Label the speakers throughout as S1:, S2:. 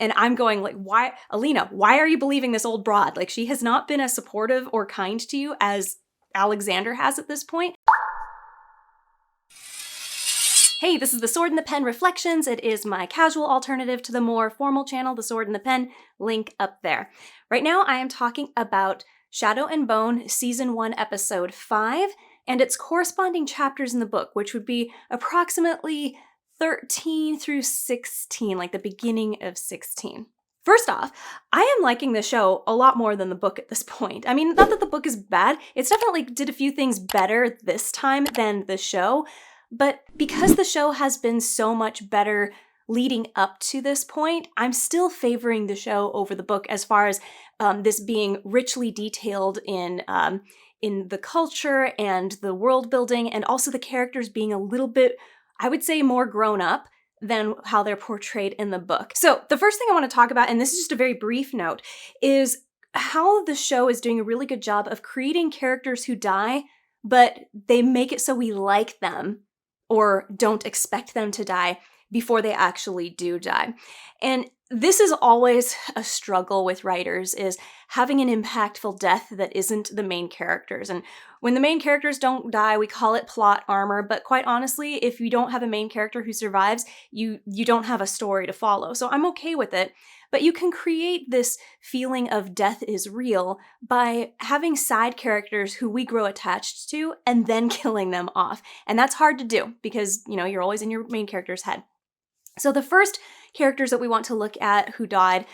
S1: And I'm going like, why, Alina, why are you believing this old broad? Like, she has not been as supportive or kind to you as Alexander has at this point. Hey, this is the Sword and the Pen Reflections. It is my casual alternative to the more formal channel, The Sword and the Pen, link up there. Right now I am talking about Shadow and Bone Season 1, Episode 5, and its corresponding chapters in the book, which would be approximately 13 through 16, like the beginning of 16. First off, I am liking the show a lot more than the book at this point. I mean, not that the book is bad, it's definitely did a few things better this time than the show, but because the show has been so much better leading up to this point, I'm still favoring the show over the book as far as this being richly detailed in the culture and the world building, and also the characters being a little bit, I would say, more grown up than how they're portrayed in the book. So the first thing I want to talk about, and this is just a very brief note, is how the show is doing a really good job of creating characters who die, but they make it so we like them or don't expect them to die before they actually do die. And this is always a struggle with writers, is having an impactful death that isn't the main characters. And when the main characters don't die, we call it plot armor, but quite honestly, if you don't have a main character who survives, you don't have a story to follow. So I'm okay with it. But you can create this feeling of death is real by having side characters who we grow attached to and then killing them off. And that's hard to do because, you know, you're always in your main character's head. So the first characters that we want to look at who died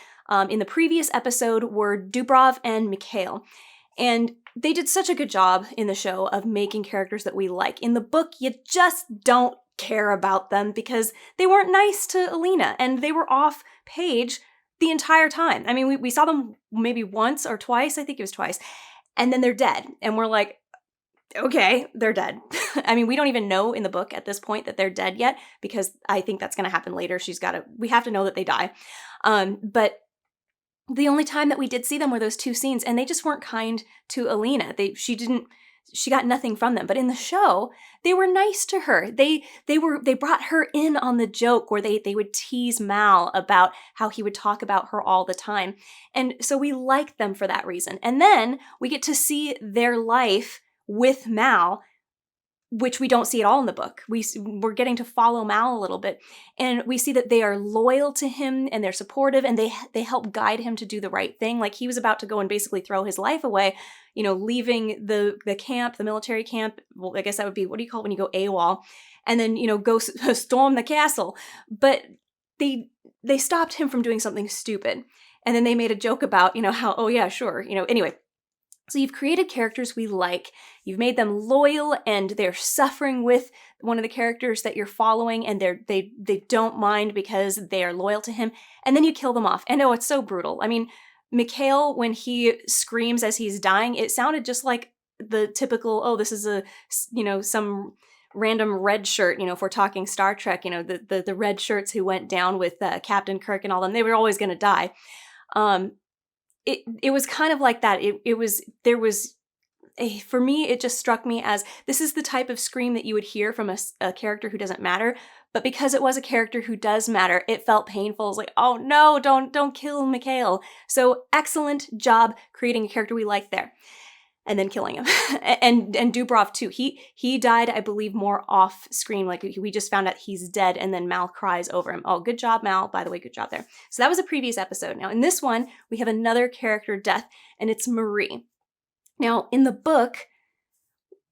S1: in the previous episode were Dubrov and Mikhail. And they did such a good job in the show of making characters that we like. In the book, you just don't care about them because they weren't nice to Alina and they were off page the entire time. I mean, we saw them maybe once or twice, I think it was twice, and then they're dead. And we're like, okay, they're dead. I mean, we don't even know in the book at this point that they're dead yet, because I think that's going to happen later. We have to know that they die. But the only time that we did see them were those two scenes, and they just weren't kind to Alina. She got nothing from them. But in the show, they were nice to her. They brought her in on the joke where they would tease Mal about how he would talk about her all the time. And so we liked them for that reason. And then we get to see their life with Mal, which we don't see at all in the book. We're getting to follow Mal a little bit, and we see that they are loyal to him and they're supportive, and they help guide him to do the right thing. Like, he was about to go and basically throw his life away, you know, leaving the camp, the military camp. Well, I guess that would be, what do you call it when you go AWOL? And then, you know, go storm the castle. But they stopped him from doing something stupid. And then they made a joke about, you know, how, oh yeah, sure, you know, anyway. So you've created characters we like, you've made them loyal, and they're suffering with one of the characters that you're following, and they don't mind because they are loyal to him, and then you kill them off. And oh, it's so brutal. I mean, Mikhail, when he screams as he's dying, it sounded just like the typical, oh, this is some random red shirt, you know, if we're talking Star Trek, you know, the red shirts who went down with Captain Kirk and all them, they were always going to die. It was kind of like that. For me, it just struck me as, this is the type of scream that you would hear from a character who doesn't matter, but because it was a character who does matter, it felt painful. It was like, oh no, don't kill Mikhail. So excellent job creating a character we like there. And then killing him. and Dubrov too. He died, I believe, more off screen. Like, we just found out he's dead, and then Mal cries over him. Oh, good job, Mal. By the way, good job there. So that was a previous episode. Now, in this one, we have another character death, and it's Marie. Now, in the book,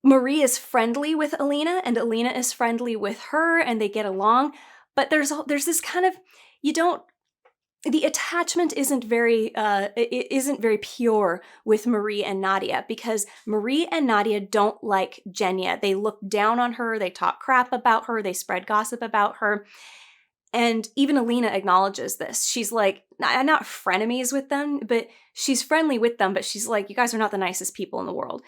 S1: Marie is friendly with Alina, and Alina is friendly with her, and they get along. But there's this kind of, the attachment isn't very pure with Marie and Nadia, because Marie and Nadia don't like Genya. They look down on her, they talk crap about her, they spread gossip about her. And even Alina acknowledges this. She's like, not frenemies with them, but she's friendly with them, but she's like, you guys are not the nicest people in the world.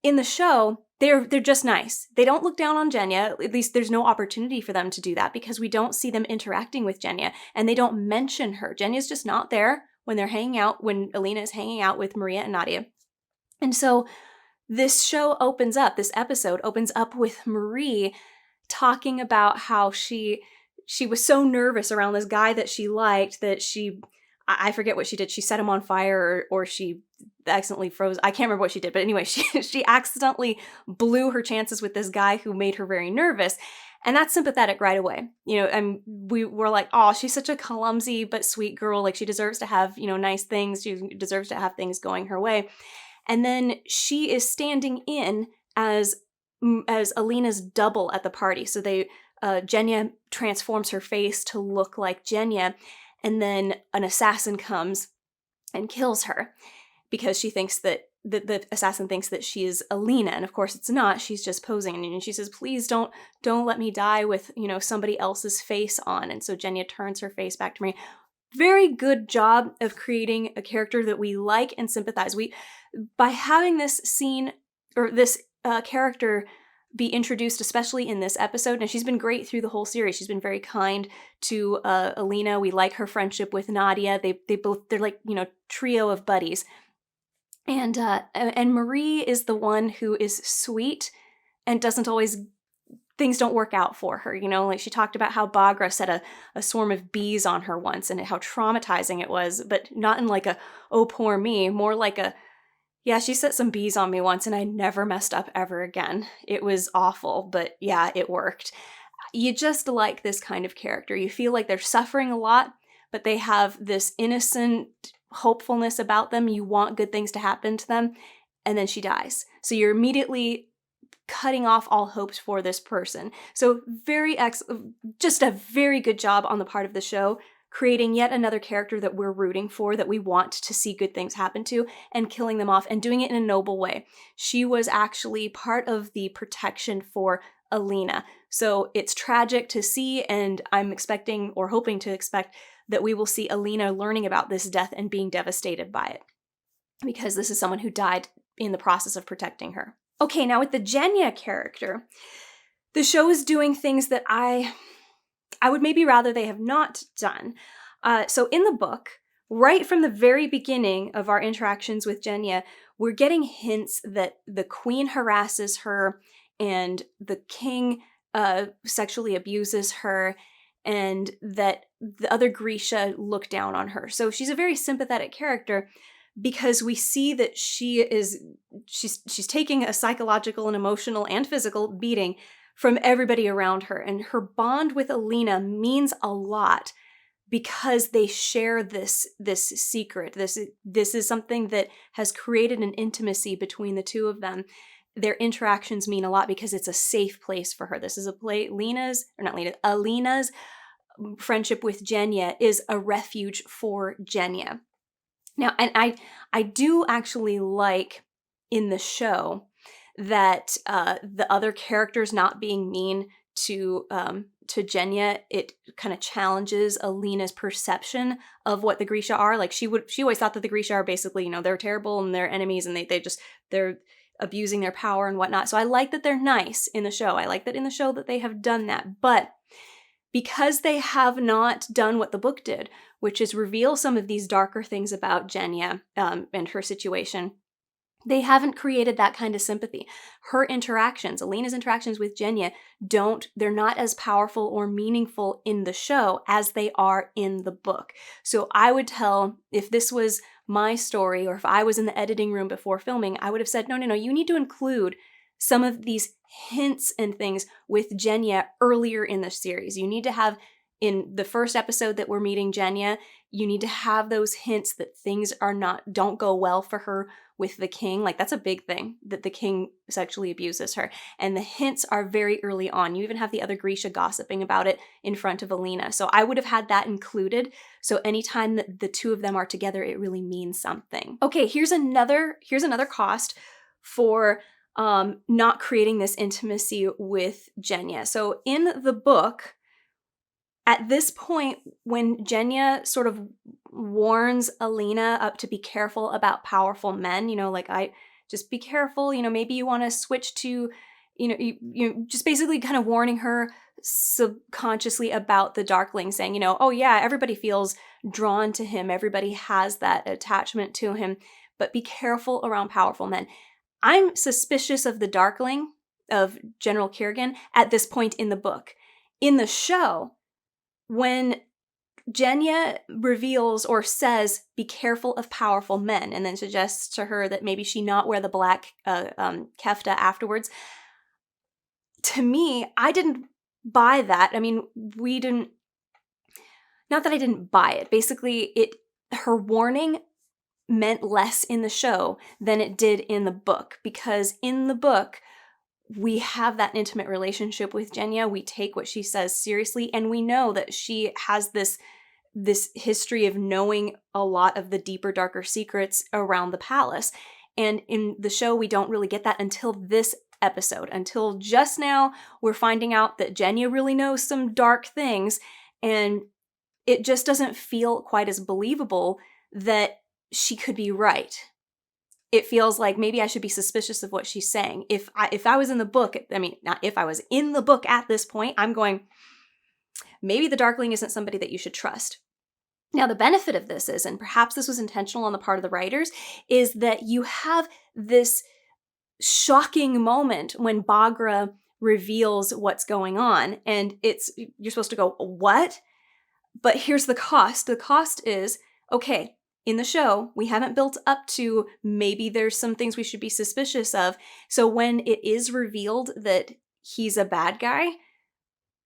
S1: In the show, they're just nice. They don't look down on Genya. At least there's no opportunity for them to do that, because we don't see them interacting with Genya, and they don't mention her. Genya's just not there when Alina is hanging out with Maria and Nadia. And so this episode opens up with Marie talking about how she she was so nervous around this guy that she liked that I forget what she did. She set him on fire or she accidentally froze. I can't remember what she did, but anyway, she accidentally blew her chances with this guy who made her very nervous. And that's sympathetic right away. And we were like, oh, she's such a clumsy but sweet girl. Like, she deserves to have, nice things. She deserves to have things going her way. And then she is standing in as Alina's double at the party. So Genya transforms her face to look like Genya, and then an assassin comes and kills her because she thinks that the assassin thinks that she is Alina, and of course it's not. She's just posing, and she says, "Please don't let me die with somebody else's face on." And so Genya turns her face back to me. Very good job of creating a character that we like and sympathize. By having this scene or this character be introduced, especially in this episode, and she's been great through the whole series. She's been very kind to Alina. We like her friendship with Nadia. They're like trio of buddies. And Marie is the one who is sweet and doesn't always, things don't work out for her. Like she talked about how Bagra set a swarm of bees on her once and how traumatizing it was, but not in like a, oh, poor me, more like a, yeah, she set some bees on me once and I never messed up ever again. It was awful, but yeah, it worked. You just like this kind of character. You feel like they're suffering a lot, but they have this innocent hopefulness about them. You want good things to happen to them, and then she dies. So you're immediately cutting off all hopes for this person. So just a very good job on the part of the show, creating yet another character that we're rooting for, that we want to see good things happen to, and killing them off and doing it in a noble way. She was actually part of the protection for Alina. So it's tragic to see, and I'm expecting or hoping to expect that we will see Alina learning about this death and being devastated by it, because this is someone who died in the process of protecting her. Okay, now with the Genya character, the show is doing things that I would maybe rather they have not done. So in the book, right from the very beginning of our interactions with Genya, we're getting hints that the queen harasses her and the king sexually abuses her, and that the other Grisha look down on her. So she's a very sympathetic character because we see that she's taking a psychological and emotional and physical beating from everybody around her. And her bond with Alina means a lot because they share this secret. This is something that has created an intimacy between the two of them. Their interactions mean a lot because it's a safe place for her. This is a place, Alina's friendship with Genya is a refuge for Genya. Now, and I do actually like in the show that the other characters not being mean to Genya, it kind of challenges Alina's perception of what the Grisha are. Like she always thought that the Grisha are basically, they're terrible and they're enemies and they're abusing their power and whatnot. So I like that they're nice in the show. I like that in the show that they have done that. But because they have not done what the book did, which is reveal some of these darker things about Genya and her situation, they haven't created that kind of sympathy. Her interactions, Alina's interactions with Genya, they're not as powerful or meaningful in the show as they are in the book. So I would tell, if this was my story, or if I was in the editing room before filming, I would have said, no, you need to include some of these hints and things with Genya earlier in the series. You need to have, in the first episode that we're meeting Genya, you need to have those hints that things don't go well for her with the king. Like, that's a big thing, that the king sexually abuses her. And the hints are very early on. You even have the other Grisha gossiping about it in front of Alina. So I would have had that included. So anytime that the two of them are together, it really means something. Okay, here's another cost for not creating this intimacy with Genya. So in the book, at this point, when Genya sort of warns Alina up to be careful about powerful men, I just be careful, maybe you want to switch to, you just basically kind of warning her subconsciously about the Darkling, saying, oh yeah, everybody feels drawn to him. Everybody has that attachment to him, but be careful around powerful men. I'm suspicious of the Darkling, of General Kirgan, at this point in the book. In the show, when Genya reveals or says, be careful of powerful men, and then suggests to her that maybe she not wear the black kefta afterwards. To me, I didn't buy that. I mean, we didn't, not that I didn't buy it. Basically, her warning meant less in the show than it did in the book, because in the book, we have that intimate relationship with Genya. We take what she says seriously, and we know that she has this history of knowing a lot of the deeper, darker secrets around the palace. And in the show, we don't really get that until this episode. Until just now, we're finding out that Genya really knows some dark things, and it just doesn't feel quite as believable that she could be right. It feels like maybe I should be suspicious of what she's saying. If I was in the book, I mean, not if I was in the book at this point, I'm going, maybe the Darkling isn't somebody that you should trust. Now, the benefit of this is, and perhaps this was intentional on the part of the writers, is that you have this shocking moment when Baghra reveals what's going on, and you're supposed to go, what? But here's the cost. The cost is, okay, in the show, we haven't built up to maybe there's some things we should be suspicious of. So when it is revealed that he's a bad guy,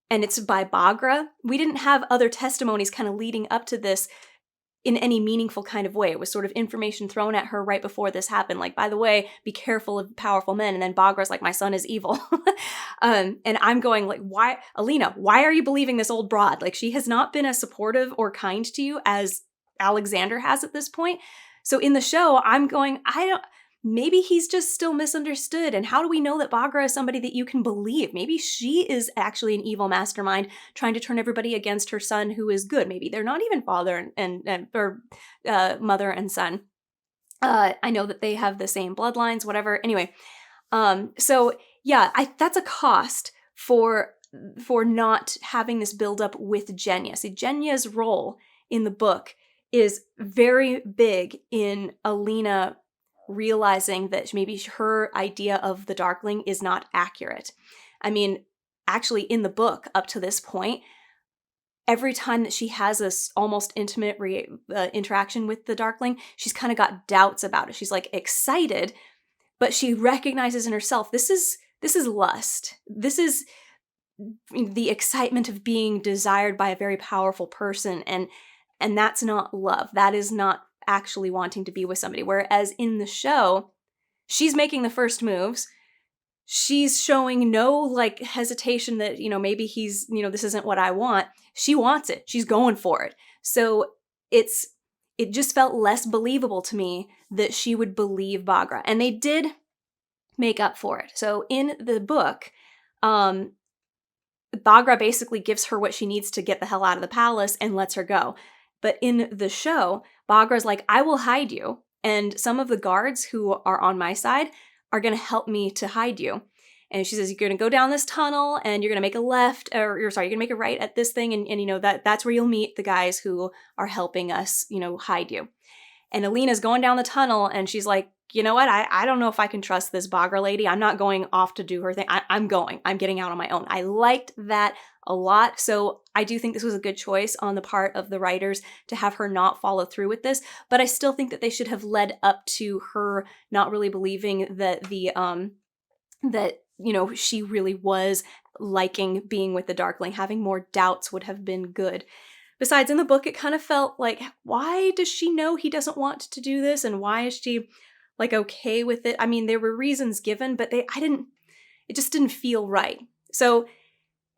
S1: and it's by Baghra, we didn't have other testimonies kind of leading up to this in any meaningful kind of way. It was sort of information thrown at her right before this happened. Like, by the way, be careful of powerful men. And then Baghra's like, my son is evil. And I'm going like, why, Alina, why are you believing this old broad? Like, she has not been as supportive or kind to you as Alexander has at this point. So in the show, I'm going, maybe he's just still misunderstood. And how do we know that Baghra is somebody that you can believe? Maybe she is actually an evil mastermind trying to turn everybody against her son who is good. Maybe they're not even father or mother and son. I know that they have the same bloodlines, whatever. Anyway, so yeah, that's a cost for not having this build up with Genya. See, Genya's role in the book is very big in Alina realizing that maybe her idea of the Darkling is not accurate. I mean, actually in the book up to this point, every time that she has this almost intimate interaction with the Darkling, she's kind of got doubts about it. She's like excited, but she recognizes in herself, this is lust. This is the excitement of being desired by a very powerful person, and that's not love. That is not actually wanting to be with somebody. Whereas in the show, she's making the first moves. She's showing no like hesitation that, maybe he's, this isn't what I want. She wants it. She's going for it. So it just felt less believable to me that she would believe Baghra. And they did make up for it. So in the book, Baghra basically gives her what she needs to get the hell out of the palace and lets her go. But in the show, Baghra's like, I will hide you. And some of the guards who are on my side are going to help me to hide you. And she says, you're going to go down this tunnel and you're going to make a left, or you're going to make a right at this thing. And that's where you'll meet the guys who are helping us, hide you. And Alina's going down the tunnel and she's like, you know what? I don't know if I can trust this Baghra lady. I'm not going off to do her thing. I'm getting out on my own. I liked that a lot. So I do think this was a good choice on the part of the writers to have her not follow through with this. But I still think that they should have led up to her not really believing that she really was liking being with the Darkling. Having more doubts would have been good. Besides, in the book, it kind of felt like, why does she know he doesn't want to do this? And why is she like okay with it? I mean, there were reasons given, but it just didn't feel right. So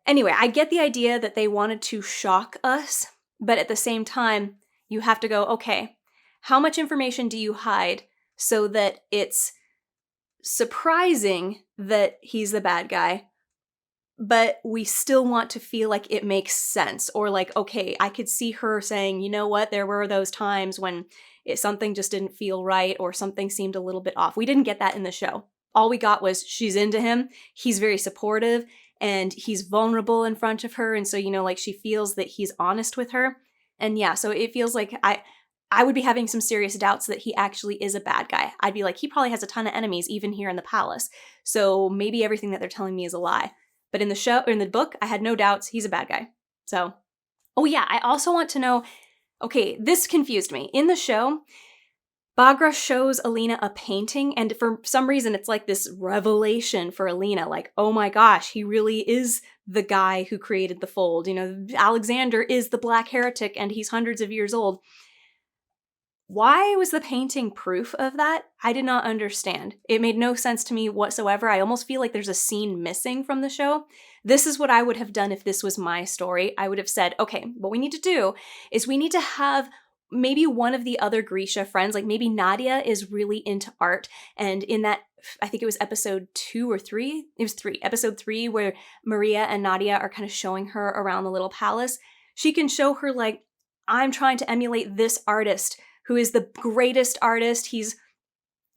S1: anyway, I get the idea that they wanted to shock us, but at the same time, you have to go, okay, how much information do you hide so that it's surprising that he's the bad guy, but we still want to feel like it makes sense? Or like, okay, I could see her saying, you know what, there were those times when something just didn't feel right or something seemed a little bit off. We didn't get that in the show. All we got was she's into him, he's very supportive, and he's vulnerable in front of her. And so, she feels that he's honest with her. And yeah, so it feels like I would be having some serious doubts that he actually is a bad guy. I'd be like, he probably has a ton of enemies, even here in the palace. So maybe everything that they're telling me is a lie. But in the book, I had no doubts. He's a bad guy. So Oh yeah, I also want to know, okay, this confused me. In the show, Bagra shows Alina a painting, and for some reason it's like this revelation for Alina, like, oh my gosh, he really is the guy who created the fold. You know, Alexander is the black heretic and he's hundreds of years old. Why was the painting proof of that? I did not understand. It made no sense to me whatsoever. I almost feel like there's a scene missing from the show. This is what I would have done if this was my story. I would have said, okay, what we need to do is we need to have maybe one of the other Grisha friends, like maybe Nadia is really into art. And in that, I think it was episode 2 or 3. It was 3. Episode 3, where Maria and Nadia are kind of showing her around the little palace. She can show her, like, I'm trying to emulate this artist who is the greatest artist. He's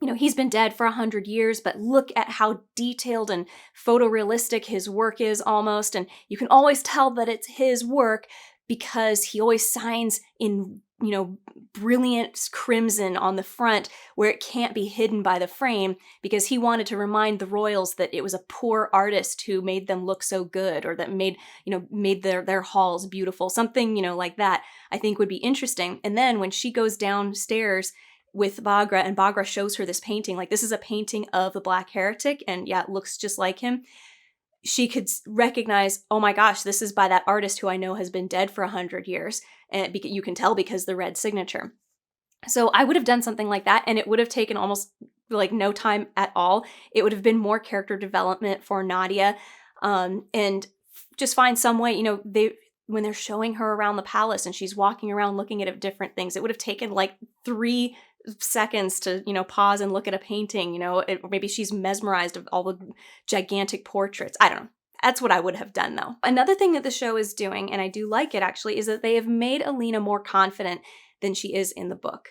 S1: been dead for 100 years, but look at how detailed and photorealistic his work is almost. And you can always tell that it's his work because he always signs in, brilliant crimson on the front where it can't be hidden by the frame, because he wanted to remind the royals that it was a poor artist who made them look so good, or that made their halls beautiful. Something, like that, I think would be interesting. And then when she goes downstairs with Bagra, and Bagra shows her this painting, like, this is a painting of the Black Heretic, and yeah, it looks just like him. She could recognize, oh my gosh, this is by that artist who I know has been dead for 100 years. And you can tell because the red signature. So I would have done something like that, and it would have taken almost like no time at all. It would have been more character development for Nadia, and just find some way, when they're showing her around the palace and she's walking around looking at different things, it would have taken like 3 seconds to, pause and look at a painting, or maybe she's mesmerized of all the gigantic portraits. I don't know. That's what I would have done, though. Another thing that the show is doing, and I do like it actually, is that they have made Alina more confident than she is in the book.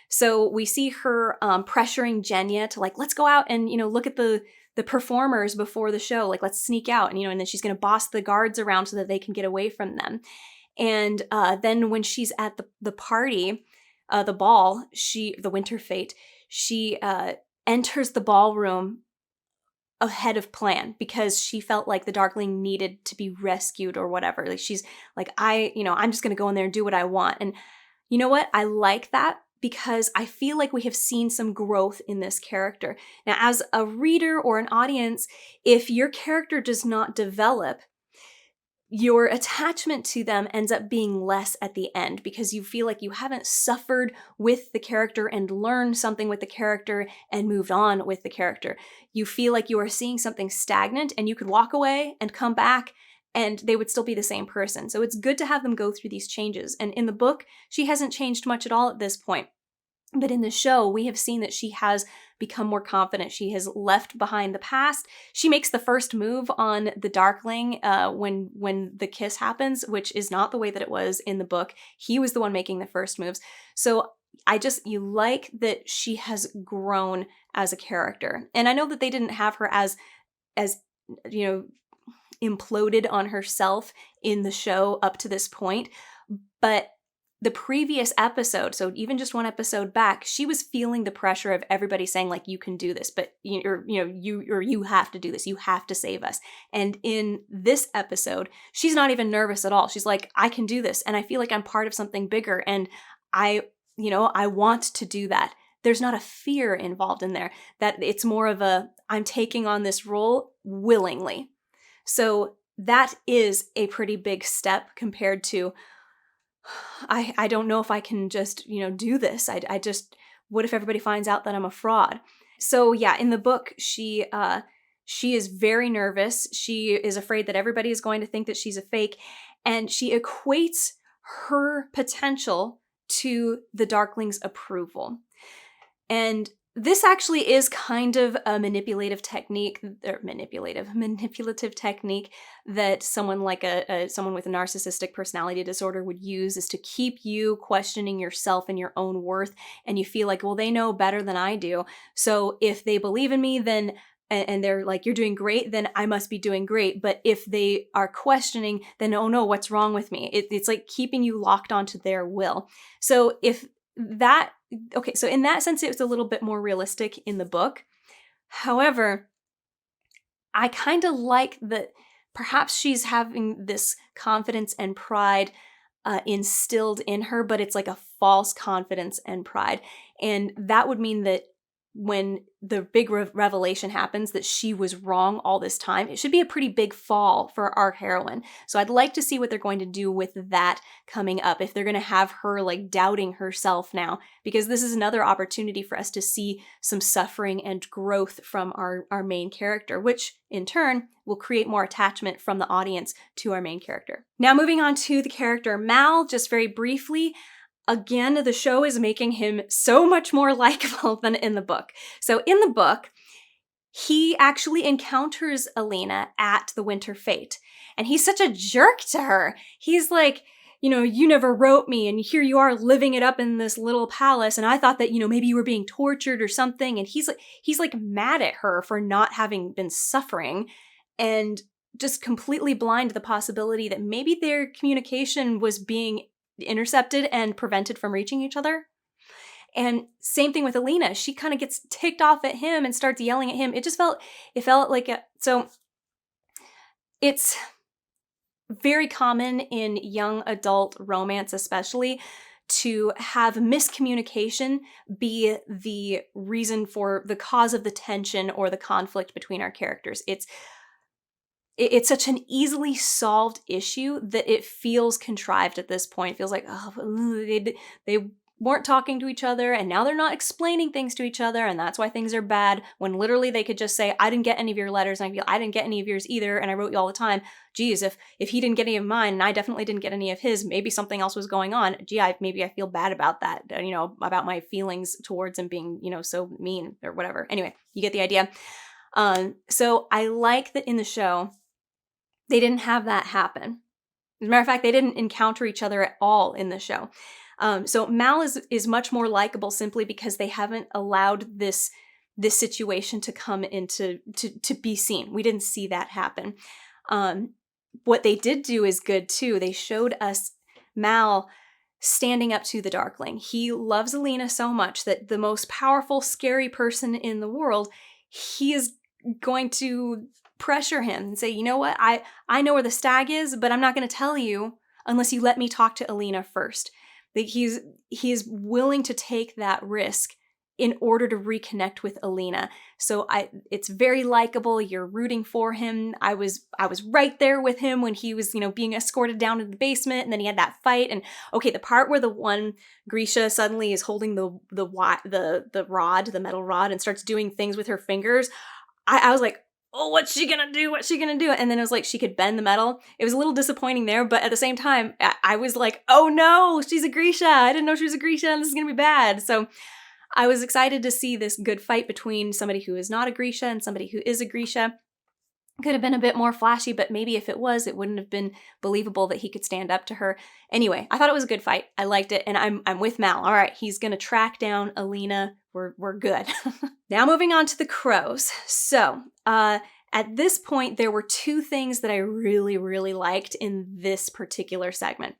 S1: So we see her pressuring Genya to, like, let's go out and, look at the performers before the show. Like, let's sneak out. And, and then she's going to boss the guards around so that they can get away from them. And then when she's at the party, the ball, the winter fete, she enters the ballroom ahead of plan because she felt like the Darkling needed to be rescued or whatever. Like, she's like, I'm just going to go in there and do what I want. And you know what? I like that because I feel like we have seen some growth in this character. Now, as a reader or an audience, if your character does not develop, your attachment to them ends up being less at the end because you feel like you haven't suffered with the character and learned something with the character and moved on with the character. You feel like you are seeing something stagnant, and you could walk away and come back and they would still be the same person. So it's good to have them go through these changes. And in the book, she hasn't changed much at all at this point. But in the show, we have seen that she has become more confident. She has left behind the past. She makes the first move on the Darkling when the kiss happens, which is not the way that it was in the book. He was the one making the first moves. So you like that she has grown as a character. And I know that they didn't have her as imploded on herself in the show up to this point, but the previous episode, so even just one episode back, she was feeling the pressure of everybody saying, like, you can do this, but you have to do this, you have to save us. And in this episode, she's not even nervous at all. She's like, I can do this, and I feel like I'm part of something bigger, and I want to do that. There's not a fear involved in there. That it's more of a, I'm taking on this role willingly. So that is a pretty big step compared to, I don't know if I can just, do this. I just, what if everybody finds out that I'm a fraud? So yeah, in the book, she is very nervous. She is afraid that everybody is going to think that she's a fake. And she equates her potential to the Darkling's approval. And this actually is kind of a manipulative technique that someone like someone with a narcissistic personality disorder would use, is to keep you questioning yourself and your own worth. And you feel like, well, they know better than I do. So if they believe in me, then, and they're like, you're doing great, then I must be doing great. But if they are questioning, then, oh no, what's wrong with me? It's like keeping you locked onto their will. So so in that sense, it was a little bit more realistic in the book. However, I kind of like that perhaps she's having this confidence and pride instilled in her, but it's like a false confidence and pride. And that would mean that when the big revelation happens that she was wrong all this time, it should be a pretty big fall for our heroine. So I'd like to see what they're going to do with that coming up, if they're going to have her like doubting herself now, because this is another opportunity for us to see some suffering and growth from our main character, which in turn will create more attachment from the audience to our main character. Now moving on to the character Mal, just very briefly. Again, the show is making him so much more likable than in the book. So in the book, he actually encounters Alina at the Winter Fete, and he's such a jerk to her. He's like, you never wrote me, and here you are living it up in this little palace, and I thought that, maybe you were being tortured or something, and he's like mad at her for not having been suffering, and just completely blind to the possibility that maybe their communication was being intercepted and prevented from reaching each other. And same thing with Alina. She kind of gets ticked off at him and starts yelling at him. It felt like so it's very common in young adult romance, especially, to have miscommunication be the reason for the cause of the tension or the conflict between our characters. It's such an easily solved issue that it feels contrived at this point. It feels like, they weren't talking to each other, and now they're not explaining things to each other, and that's why things are bad, when literally they could just say, I didn't get any of your letters, and I didn't get any of yours either, and I wrote you all the time. Geez, if he didn't get any of mine, and I definitely didn't get any of his, maybe something else was going on. Gee, maybe I feel bad about that, about my feelings towards him being, so mean or whatever. Anyway, you get the idea. So I like that in the show, they didn't have that happen. As a matter of fact, they didn't encounter each other at all in the show. So Mal is much more likable simply because they haven't allowed this situation to come into to be seen. We didn't see that happen. What they did do is good too. They showed us Mal standing up to the Darkling. He loves Alina so much that the most powerful, scary person in the world, he is going to pressure him and say, you know what, I know where the stag is, but I'm not going to tell you unless you let me talk to Alina first. That he's willing to take that risk in order to reconnect with Alina. So it's very likable. You're rooting for him. I was right there with him when he was, being escorted down to the basement, and then he had that fight. And okay, the part where the one Grisha suddenly is holding the metal rod, and starts doing things with her fingers, I was like, oh, what's she gonna do? What's she gonna do? And then it was like she could bend the metal. It was a little disappointing there, but at the same time, I was like, oh no, she's a Grisha. I didn't know she was a Grisha, and this is gonna be bad. So I was excited to see this good fight between somebody who is not a Grisha and somebody who is a Grisha. Could have been a bit more flashy, but maybe if it was, it wouldn't have been believable that he could stand up to her. Anyway, I thought it was a good fight. I liked it, and I'm with Mal. All right, he's gonna track down Alina. We're good. Now moving on to the crows. So, at this point, there were two things that I really, really liked in this particular segment.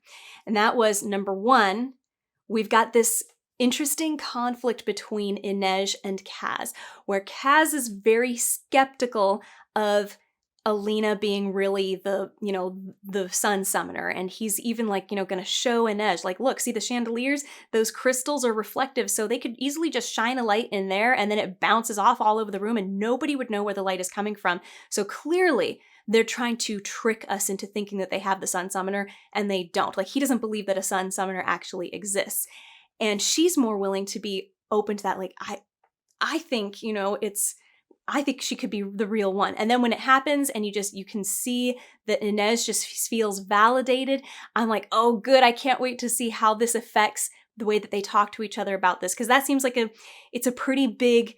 S1: And that was, number one, we've got this interesting conflict between Inej and Kaz, where Kaz is very skeptical of Alina being really the sun summoner. And he's even gonna show Inej, look, see the chandeliers? Those crystals are reflective, so they could easily just shine a light in there, and then it bounces off all over the room, and nobody would know where the light is coming from. So clearly, they're trying to trick us into thinking that they have the sun summoner, and they don't. He doesn't believe that a sun summoner actually exists. And she's more willing to be open to that. I think, I think she could be the real one. And then when it happens and you can see that Inej just feels validated, I'm like, oh, good. I can't wait to see how this affects the way that they talk to each other about this. Because that seems like it's a pretty big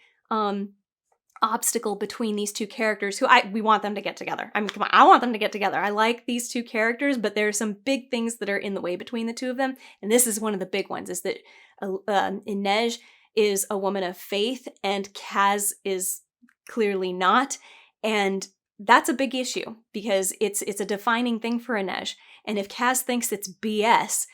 S1: obstacle between these two characters who we want them to get together. I mean, come on, I want them to get together. I like these two characters, but there are some big things that are in the way between the two of them. And this is one of the big ones, is that Inej is a woman of faith and Kaz is clearly not. And that's a big issue because it's a defining thing for Inej. And if Kaz thinks it's BS,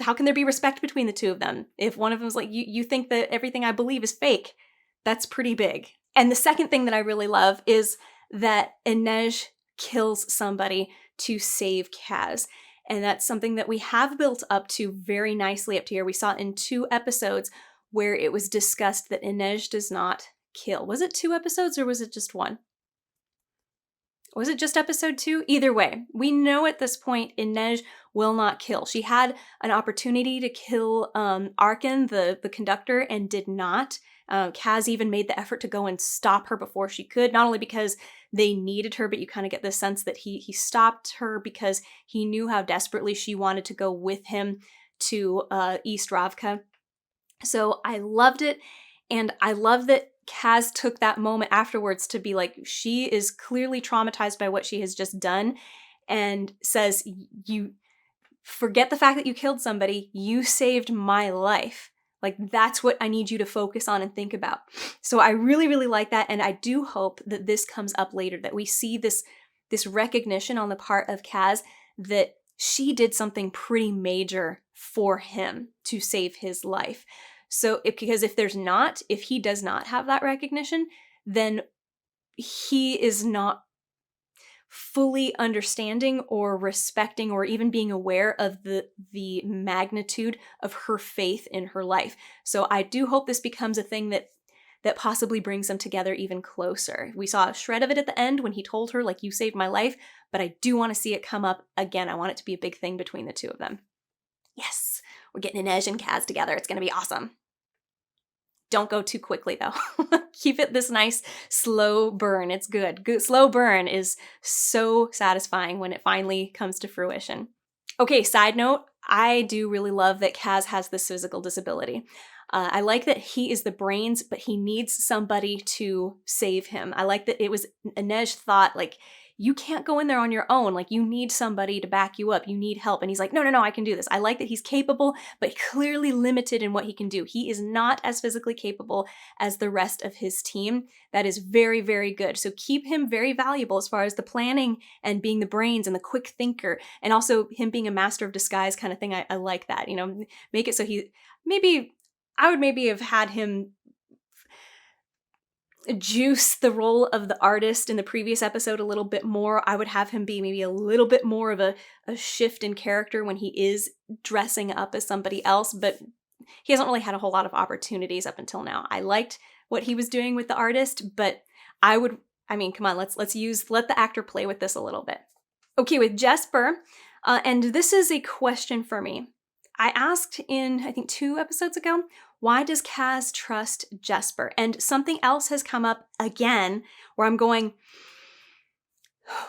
S1: how can there be respect between the two of them? If one of them's like, you think that everything I believe is fake, that's pretty big. And the second thing that I really love is that Inej kills somebody to save Kaz. And that's something that we have built up to very nicely up to here. We saw in 2 episodes where it was discussed that Inej does not kill. Was it 2 episodes or was it just 1? Was it just episode 2? Either way, we know at this point Inej will not kill. She had an opportunity to kill Arkin, the conductor, and did not. Kaz even made the effort to go and stop her before she could, not only because they needed her, but you kind of get the sense that he stopped her because he knew how desperately she wanted to go with him to East Ravka. So I loved it, and I love that Kaz took that moment afterwards to be like, she is clearly traumatized by what she has just done, and says, you forget the fact that you killed somebody, you saved my life. Like, that's what I need you to focus on and think about. So I really, really like that, and I do hope that this comes up later, that we see this recognition on the part of Kaz that she did something pretty major for him to save his life. So because if he does not have that recognition, then he is not fully understanding or respecting or even being aware of the magnitude of her faith in her life. So I do hope this becomes a thing that possibly brings them together even closer. We saw a shred of it at the end when he told her, like, you saved my life, but I do want to see it come up again. I want it to be a big thing between the two of them. Yes, we're getting Inej and Kaz together. It's going to be awesome. Don't go too quickly, though. Keep it this nice, slow burn. It's good. Slow burn is so satisfying when it finally comes to fruition. Okay, side note, I do really love that Kaz has this physical disability. I like that he is the brains, but he needs somebody to save him. I like that it was Inej thought, like, you can't go in there on your own. Like, you need somebody to back you up. You need help. And he's like, no, I can do this. I like that he's capable, but clearly limited in what he can do. He is not as physically capable as the rest of his team. That is very, very good. So keep him very valuable as far as the planning and being the brains and the quick thinker, and also him being a master of disguise kind of thing. I like that. You know, make it so I would maybe have had him juice the role of the artist in the previous episode a little bit more. I would have him be maybe a little bit more of a shift in character when he is dressing up as somebody else, but he hasn't really had a whole lot of opportunities up until now. I liked what he was doing with the artist, but come on, let the actor play with this a little bit. Okay, with Jesper, and this is a question for me. I asked in, I think 2 episodes ago, why does Kaz trust Jesper? And something else has come up again where I'm going,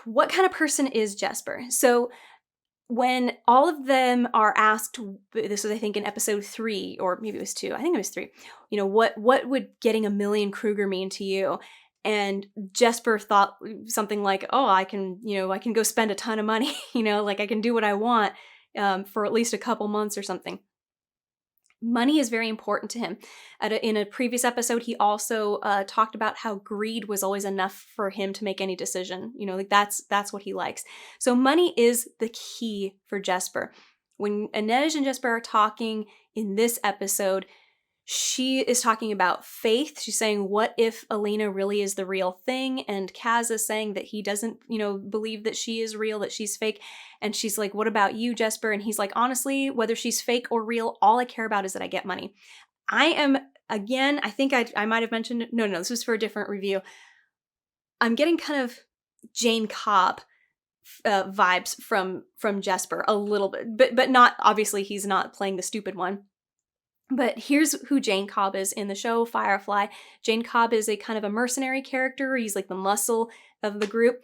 S1: what kind of person is Jesper? So when all of them are asked, this was I think in episode 3, or maybe it was 2, I think it was 3, you know, what would getting 1 million Kruger mean to you? And Jesper thought something like, oh, I can go spend a ton of money, like I can do what I want for at least a couple months or something. Money is very important to him. In a previous episode, he also talked about how greed was always enough for him to make any decision. Like that's what he likes. So money is the key for Jesper. When Inej and Jesper are talking in this episode, she is talking about faith. She's saying, what if Alina really is the real thing? And Kaz is saying that he doesn't, believe that she is real, that she's fake. And she's like, what about you, Jesper? And he's like, honestly, whether she's fake or real, all I care about is that I get money. I am, again, I think I might have mentioned, no, this was for a different review. I'm getting kind of Jane Cobb vibes from Jesper a little bit, but not, obviously he's not playing the stupid one. But here's who Jane Cobb is in the show Firefly. Jane Cobb is a kind of a mercenary character. He's like the muscle of the group.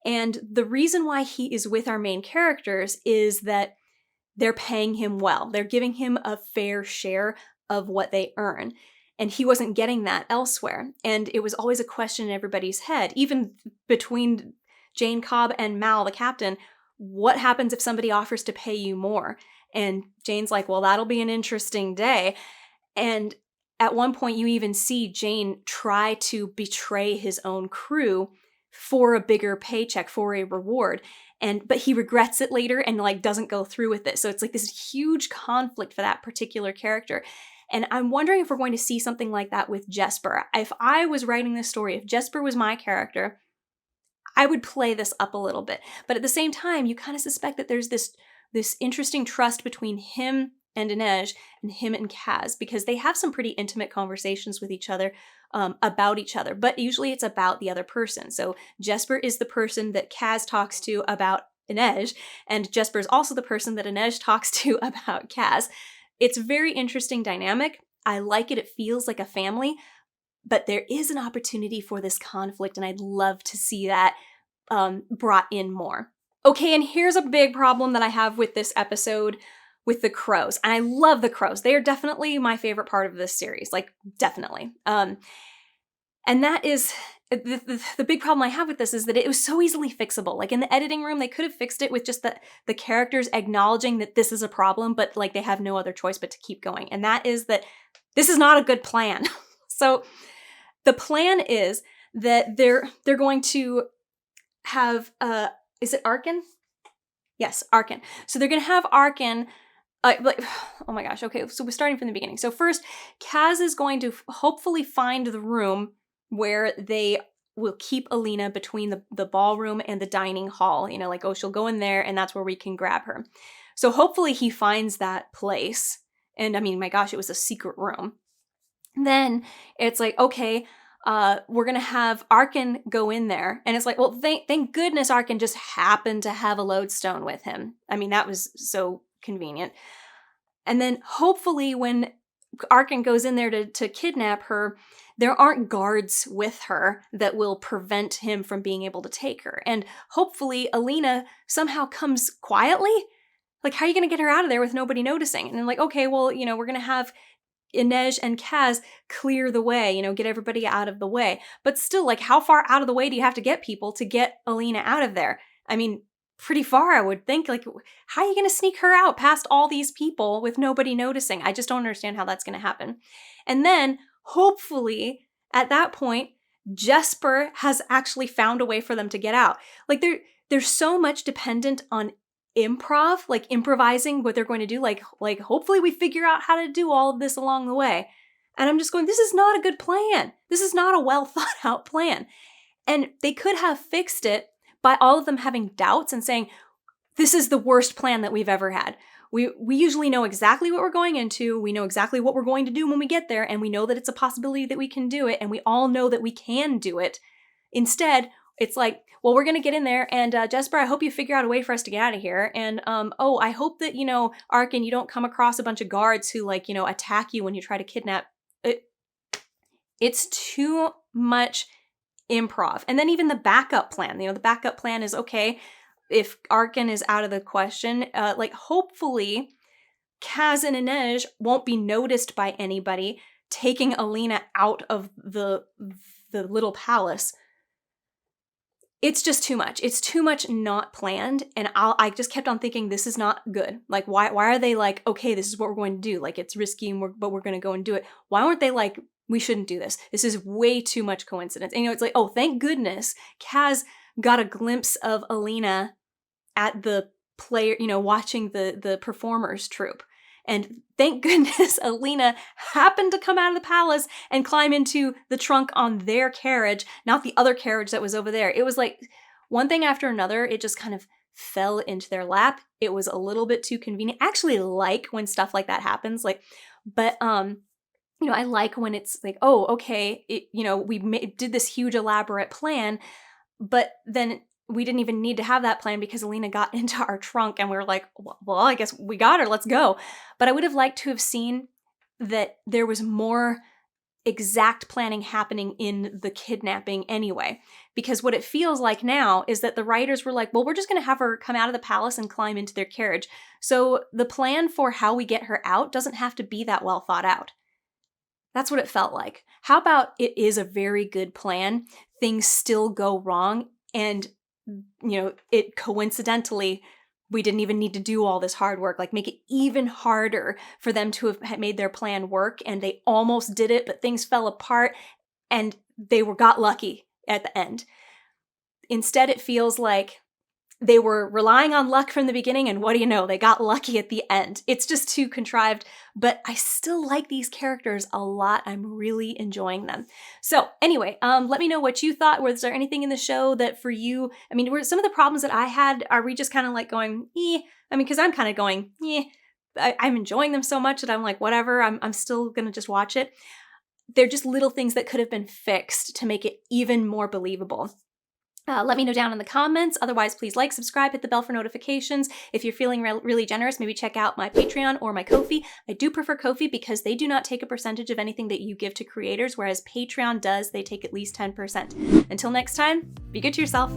S1: And the reason why he is with our main characters is that they're paying him well. They're giving him a fair share of what they earn. And he wasn't getting that elsewhere. And it was always a question in everybody's head, even between Jane Cobb and Mal, the captain, what happens if somebody offers to pay you more? And Jane's like, well, that'll be an interesting day. And at one point, you even see Jane try to betray his own crew for a bigger paycheck, for a reward. But he regrets it later and doesn't go through with it. So it's like this huge conflict for that particular character. And I'm wondering if we're going to see something like that with Jesper. If I was writing this story, if Jesper was my character, I would play this up a little bit. But at the same time, you kind of suspect that there's this this interesting trust between him and Inej and him and Kaz, because they have some pretty intimate conversations with each other about each other, but usually it's about the other person. So Jesper is the person that Kaz talks to about Inej, and Jesper is also the person that Inej talks to about Kaz. It's a very interesting dynamic. I like it. It feels like a family, but there is an opportunity for this conflict, and I'd love to see that brought in more. Okay, and here's a big problem that I have with this episode with the crows. And I love the crows. They are definitely my favorite part of this series, like definitely. And that is, the big problem I have with this is that it was so easily fixable. Like in the editing room, they could have fixed it with just the characters acknowledging that this is a problem, but like they have no other choice but to keep going. And that is that this is not a good plan. So the plan is that they're going to have, is it Arkin? Yes, Arkin. So they're going to have Arkin, oh my gosh, okay, so we're starting from the beginning. So first, Kaz is going to hopefully find the room where they will keep Alina between the ballroom and the dining hall. You know, like, oh, she'll go in there and that's where we can grab her. So hopefully he finds that place. And I mean, my gosh, it was a secret room. Then it's like, okay, we're going to have Arkin go in there. And it's like, well, thank goodness Arkin just happened to have a lodestone with him. I mean, that was so convenient. And then hopefully when Arkin goes in there to kidnap her, there aren't guards with her that will prevent him from being able to take her. And hopefully Alina somehow comes quietly. Like, how are you going to get her out of there with nobody noticing? And then like, okay, well, you know, we're going to have Inej and Kaz clear the way, you know, get everybody out of the way. But still, like, how far out of the way do you have to get people to get Alina out of there? I mean, pretty far, I would think. Like, how are you going to sneak her out past all these people with nobody noticing? I just don't understand how that's going to happen. And then, hopefully, at that point, Jesper has actually found a way for them to get out. Like, they're so much dependent on improv, like improvising what they're going to do. Like hopefully we figure out how to do all of this along the way. And I'm just going, this is not a good plan. This is not a well thought out plan. And they could have fixed it by all of them having doubts and saying, this is the worst plan that we've ever had. We usually know exactly what we're going into. We know exactly what we're going to do when we get there. And we know that it's a possibility that we can do it. And we all know that we can do it. Instead, it's like, well, we're going to get in there, and Jesper, I hope you figure out a way for us to get out of here. And, oh, I hope that, you know, Arkin, you don't come across a bunch of guards who, like, you know, attack you when you try to kidnap. It's too much improv. And then even the backup plan, you know, the backup plan is, okay, if Arkin is out of the question, like, hopefully Kaz and Inej won't be noticed by anybody taking Alina out of the little palace. It's just too much. It's too much not planned. And I just kept on thinking, this is not good. Like, why are they like, okay, this is what we're going to do. Like, it's risky, but we're going to go and do it. Why aren't they like, we shouldn't do this. This is way too much coincidence. And, you know, it's like, oh, thank goodness Kaz got a glimpse of Alina at the player, you know, watching the performers troupe. And thank goodness Alina happened to come out of the palace and climb into the trunk on their carriage, not the other carriage that was over there. It was like one thing after another. It just kind of fell into their lap. It was a little bit too convenient. I actually like when stuff like that happens. Like, but you know, I like when it's like, oh, okay, you know, we did this huge elaborate plan, but then we didn't even need to have that plan because Alina got into our trunk and we were like, well, I guess we got her, let's go. But I would have liked to have seen that there was more exact planning happening in the kidnapping anyway. Because what it feels like now is that the writers were like, well, we're just going to have her come out of the palace and climb into their carriage. So the plan for how we get her out doesn't have to be that well thought out. That's what it felt like. How about it is a very good plan, things still go wrong, and you know, it coincidentally, we didn't even need to do all this hard work, like make it even harder for them to have made their plan work. And they almost did it, but things fell apart and they got lucky at the end. Instead, it feels like they were relying on luck from the beginning, and what do you know? They got lucky at the end. It's just too contrived, but I still like these characters a lot. I'm really enjoying them. So anyway, let me know what you thought. Was there anything in the show that for you, I mean, were some of the problems that I had, are we just kind of like going, eh? I mean, because I'm kind of going, eh. I'm enjoying them so much that I'm like, whatever, I'm still gonna just watch it. They're just little things that could have been fixed to make it even more believable. Let me know down in the comments. Otherwise, please like, subscribe, hit the bell for notifications. If you're feeling really generous, maybe check out my Patreon or my Ko-fi. I do prefer Ko-fi because they do not take a percentage of anything that you give to creators, whereas Patreon does. They take at least 10%. Until next time, be good to yourself.